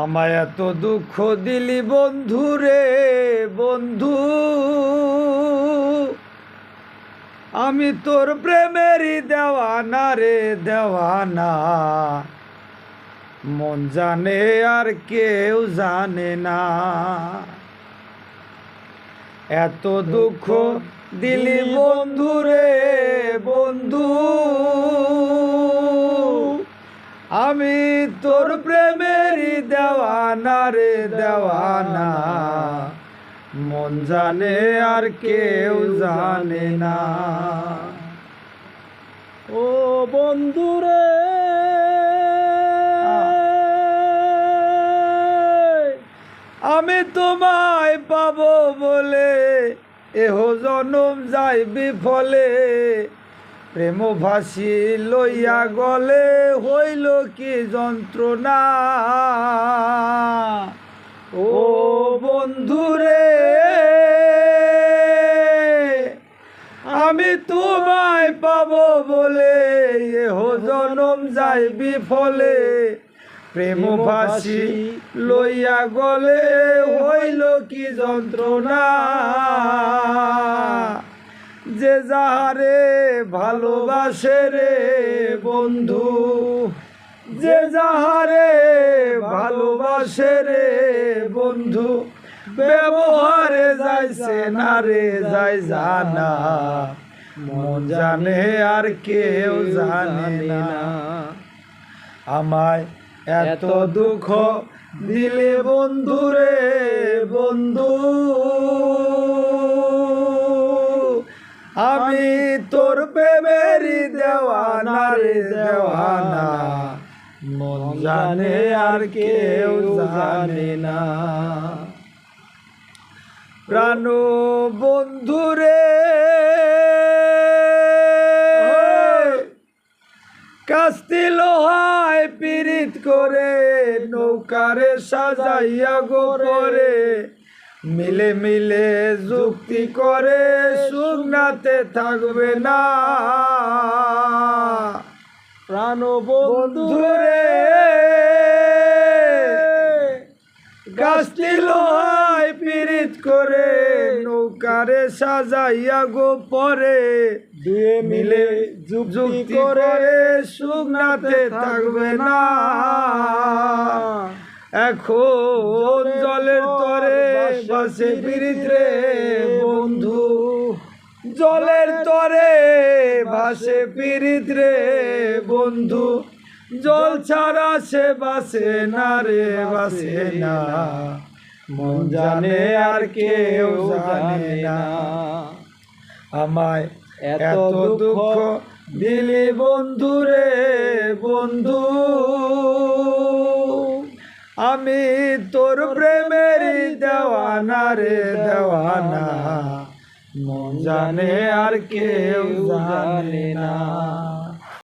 আমায় এত দুঃখ দিলি বন্ধু রে বন্ধু, আমি তোর প্রেমেরই দেওয়ানা রে দেওয়ানা। মন জানে আর কেউ জানে না। এত দুঃখ দিলি বন্ধু রে বন্ধু, আমি তোর প্রেমেরই দেওয়ানা রে দেওয়ানা। মন জানে আর কেউ জানে না। ও বন্ধু রে, আমি তোমায় পাবো বলে এহ জনম যাই বিফলে। প্রেম ভাসি লইয়া গলে হইল কি যন্ত্রণা। ও বন্ধু রে, আমি তোমায় পাবো বলে এহ জনম যাই বিফলে। প্রেম ভাসি লইয়া গলে হইল কি যন্ত্রণা। যে যাহারে ভালোবাসে রে বন্ধু, যে যাহারে ভালোবাসে রে বন্ধু, ব্যবহারে যাইছে না রে যাই জানা। মন জানে আর কেউ জানে না। আমায় এত দুঃখ দিলে বন্ধু রে বন্ধু, আমি তোর প্রেমেরই দেওয়ানা রে দেওয়ানা। মন জানে আর কেউ জানে না। প্রাণ বন্ধু রে, কাস্তি লোহায় পীড়িত করে নৌকারে সাজাইয়া গোপরে। মিলে মিলে যুক্তি করে শুকনাতে থাকবে না। প্রাণ বন্ধু রে, গাছটি লোহায় পীড়িত করে নৌকারে সাজাইয়া গোপরে। দুয়ে মিলে যুক্তি করে শুকনাতে থাকবে না। এখন জলের তরে ভাসে পীড়িত রে বন্ধু, জলের তরে ভাসে পীড়িত রে বন্ধু। জল ছাড়া সে বাসে না রে বাসে না। মন জানে আর কেউ জানে না। আমায় এত দুঃখ দিলি বন্ধু রে বন্ধু, আমি তোর প্রেমেরই দেওয়ানা রে দেওয়ানা। মন জানে আর কেউ জানে না।